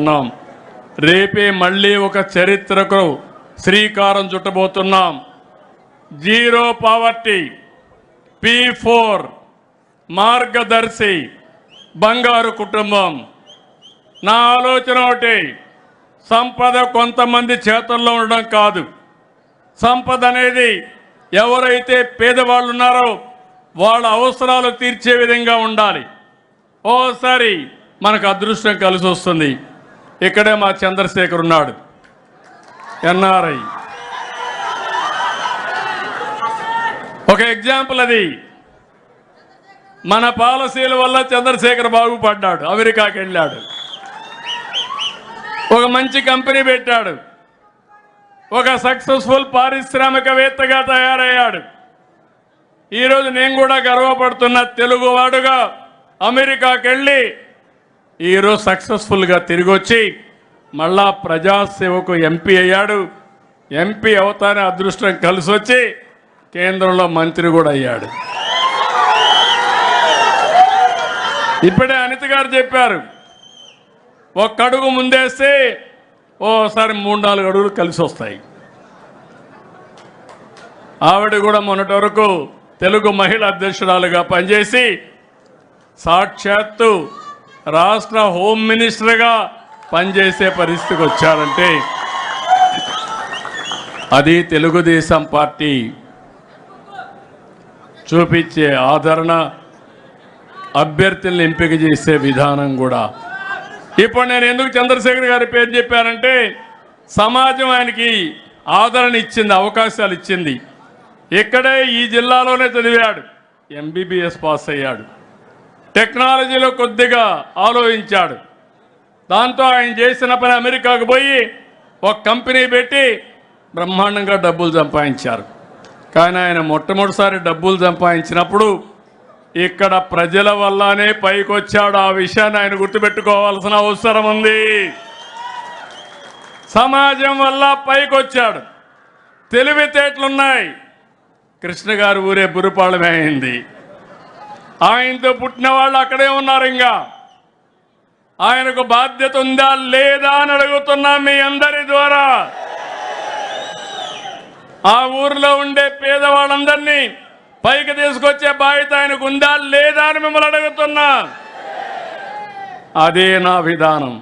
ఉన్నాం. రేపే మళ్ళీ ఒక చరిత్రకు శ్రీకారం చుట్టబోతున్నాం. జీరో పావర్టీ, P4 మార్గదర్శి, బంగారు కుటుంబం. నా ఆలోచన ఒకటి, సంపద కొంతమంది చేతుల్లో ఉండడం కాదు. సంపద అనేది ఎవరైతే పేదవాళ్ళు ఉన్నారో వాళ్ళ అవసరాలు తీర్చే విధంగా ఉండాలి. ఓసారి మనకు అదృష్టం కలిసి వస్తుంది. ఇక్కడే మా చంద్రశేఖర్ ఉన్నాడు, NRI. ఒక ఎగ్జాంపుల్ అది. మన పాలసీల వల్ల చంద్రశేఖర్ బాగుపడ్డాడు, అమెరికాకి వెళ్ళాడు, ఒక మంచి కంపెనీ పెట్టాడు, ఒక సక్సెస్ఫుల్ పారిశ్రామికవేత్తగా తయారయ్యాడు. ఈరోజు నేను కూడా గర్వపడుతున్న తెలుగువాడుగా అమెరికాకి వెళ్ళి ఈరోజు సక్సెస్ఫుల్గా తిరిగి వచ్చి మళ్ళా ప్రజాసేవకు ఎంపీ అయ్యాడు. ఎంపీ అవుతానే అదృష్టం కలిసి వచ్చి కేంద్రంలో మంత్రి కూడా అయ్యాడు. ఇప్పుడే అనిత గారు చెప్పారు, ఒక్క అడుగు ముందేస్తే ఓసారి 3-4 అడుగులు కలిసి వస్తాయి. ఆవిడ కూడా మొన్నటి వరకు తెలుగు మహిళా అధ్యక్షురాలుగా పనిచేసి సాక్షాత్తు రాష్ట్ర హోమ్ మినిస్టర్గా పనిచేసే పరిస్థితికి వచ్చారంటే అది తెలుగుదేశం పార్టీ చూపించే ఆదరణ, అభ్యర్థులను ఎంపిక చేసే విధానం కూడా. ఇప్పుడు నేను ఎందుకు చంద్రశేఖర్ గారి పేరు చెప్పానంటే సమాజం ఆయనకి ఆదరణ ఇచ్చింది, అవకాశాలు ఇచ్చింది. ఇక్కడే ఈ జిల్లాలోనే చదివాడు, MBBS పాస్ అయ్యాడు, టెక్నాలజీలో కొద్దిగా ఆలోచించాడు. దాంతో ఆయన చేసిన పని అమెరికాకు పోయి ఒక కంపెనీ పెట్టి బ్రహ్మాండంగా డబ్బులు సంపాదించారు. కానీ ఆయన మొట్టమొదటిసారి డబ్బులు సంపాదించినప్పుడు ఇక్కడ ప్రజల వల్లనే పైకి వచ్చాడు. ఆ విషయాన్ని ఆయన గుర్తుపెట్టుకోవాల్సిన అవసరం ఉంది. సమాజం వల్ల పైకి వచ్చాడు, తెలివితేటలున్నాయి. కృష్ణ గారు ఊరే బురుపాళెమే అయింది. ఆయనతో పుట్టిన వాళ్ళు అక్కడే ఉన్నారు. ఇంకా ఆయనకు బాధ్యత ఉందా లేదా అని అడుగుతున్నా మీ అందరి ద్వారా. ఆ ఊర్లో ఉండే పేదవాళ్ళందరినీ పైకి తీసుకొచ్చే బాధ్యత ఆయనకు ఉందా లేదా అని మిమ్మల్ని అడుగుతున్నా. అదే నా విధానం,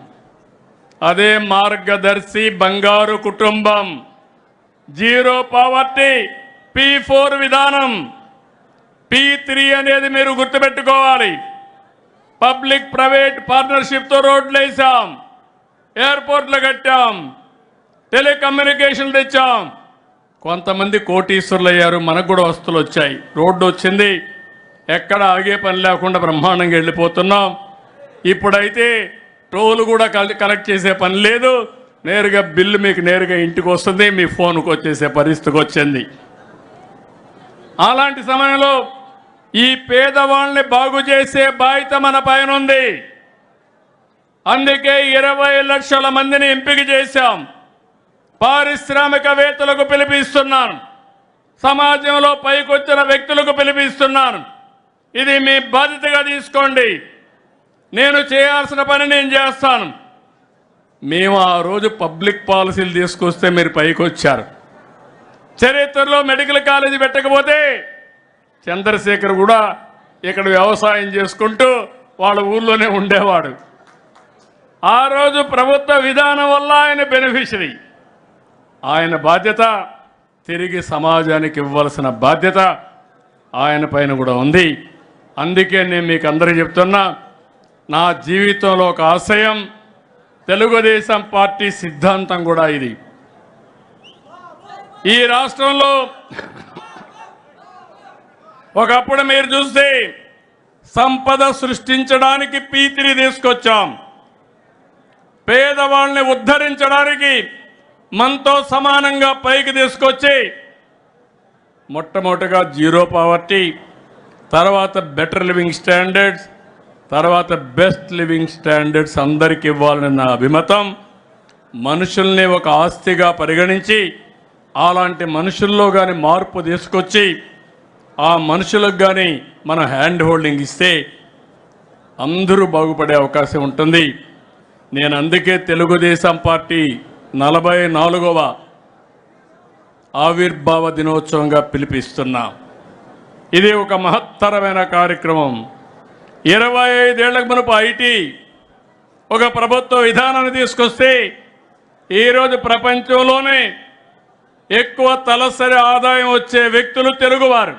అదే మార్గదర్శి బంగారు కుటుంబం, జీరో పావర్టీ, P4 విధానం. P3 అనేది మీరు గుర్తుపెట్టుకోవాలి. పబ్లిక్ ప్రైవేట్ పార్ట్నర్షిప్తో రోడ్లు వేసాం, ఎయిర్పోర్ట్లు కట్టాం, టెలికమ్యూనికేషన్ తెచ్చాం. కొంతమంది కోటీశ్వరులు అయ్యారు, మనకు కూడా వస్తువులు వచ్చాయి, రోడ్డు వచ్చింది, ఎక్కడ ఆగే పని లేకుండా బ్రహ్మాండంగా వెళ్ళిపోతున్నాం. ఇప్పుడైతే టోల్ కూడా కలెక్ట్ చేసే పని లేదు, నేరుగా బిల్లు మీకు నేరుగా ఇంటికి వస్తుంది, మీ ఫోన్కి వచ్చేసే పరిస్థితికి వచ్చింది. అలాంటి సమయంలో ఈ పేదవాళ్ళని బాగు చేసే బాధ్యత మన పైన ఉంది. అందుకే 20 లక్షల మందిని ఎంపిక చేశాం. పారిశ్రామికవేత్తలకు పిలిపిస్తున్నాను, సమాజంలో పైకొచ్చిన వ్యక్తులకు పిలిపిస్తున్నాను. ఇది మీ బాధ్యతగా తీసుకోండి. నేను చేయాల్సిన పని నేను చేస్తాను. మేము ఆ రోజు పబ్లిక్ పాలసీలు తీసుకొస్తే మీరు పైకి వచ్చారు. చరిత్రలో మెడికల్ కాలేజీ పెట్టకపోతే చంద్రశేఖర్ కూడా ఇక్కడ వ్యవసాయం చేసుకుంటూ వాళ్ళ ఊర్లోనే ఉండేవాడు. ఆ రోజు ప్రభుత్వ విధానం వల్ల ఆయన బెనిఫిషరీ. ఆయన బాధ్యత తిరిగి సమాజానికి ఇవ్వాల్సిన బాధ్యత ఆయన పైన కూడా ఉంది. అందుకే నేను మీకు అందరికీ చెప్తున్నా, నా జీవితంలో ఒక ఆశయం, తెలుగుదేశం పార్టీ సిద్ధాంతం కూడా ఇది. ఈ రాష్ట్రంలో ఒకప్పుడు మీరు చూస్తే సంపద సృష్టించడానికి P3 తీసుకొచ్చాం, పేదవాళ్ళని ఉద్ధరించడానికి మనతో సమానంగా పైకి తీసుకొచ్చి మొట్టమొదటిగా జీరో పావర్టీ, తర్వాత బెటర్ లివింగ్ స్టాండర్డ్స్, తర్వాత బెస్ట్ లివింగ్ స్టాండర్డ్స్ అందరికి ఇవ్వాలని నా అభిమతం. మనుషుల్ని ఒక ఆస్తిగా పరిగణించి అలాంటి మనుషుల్లో కానీ మార్పు తీసుకొచ్చి ఆ మనుషులకు కానీ మనం హ్యాండ్ హోల్డింగ్ ఇస్తే అందరూ బాగుపడే అవకాశం ఉంటుంది. నేను అందుకే తెలుగుదేశం పార్టీ 44వ ఆవిర్భావ దినోత్సవంగా పిలిపిస్తున్నా. ఇది ఒక మహత్తరమైన కార్యక్రమం. 25 ఏళ్లకు మునుపు ఐటీ ఒక ప్రభుత్వ విధానాన్ని తీసుకొస్తే ఈరోజు ప్రపంచంలోనే ఎక్కువ తలసరి ఆదాయం వచ్చే వ్యక్తులు తెలుగువారు.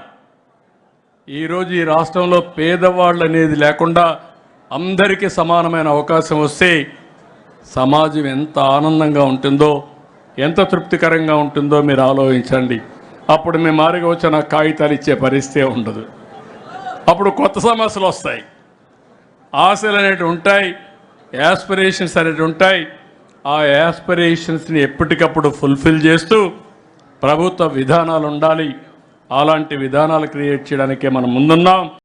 ఈరోజు ఈ రాష్ట్రంలో పేదవాళ్ళు అనేది లేకుండా అందరికీ సమానమైన అవకాశం వస్తే సమాజం ఎంత ఆనందంగా ఉంటుందో, ఎంత తృప్తికరంగా ఉంటుందో మీరు ఆలోచించండి. అప్పుడు మీ మారిగా వచ్చిన కాగితాలు ఇచ్చే పరిస్థితే ఉండదు. అప్పుడు కొత్త సమస్యలు వస్తాయి, ఆశలు అనేవి ఉంటాయి, యాస్పిరేషన్స్ అనేవి ఉంటాయి. ఆ యాస్పిరేషన్స్ని ఎప్పటికప్పుడు ఫుల్ఫిల్ చేస్తూ ప్రభుత్వ విధానాలు ఉండాలి. అలాంటి విధానాలు క్రియేట్ చేయడానికే మనం ముందున్నాం.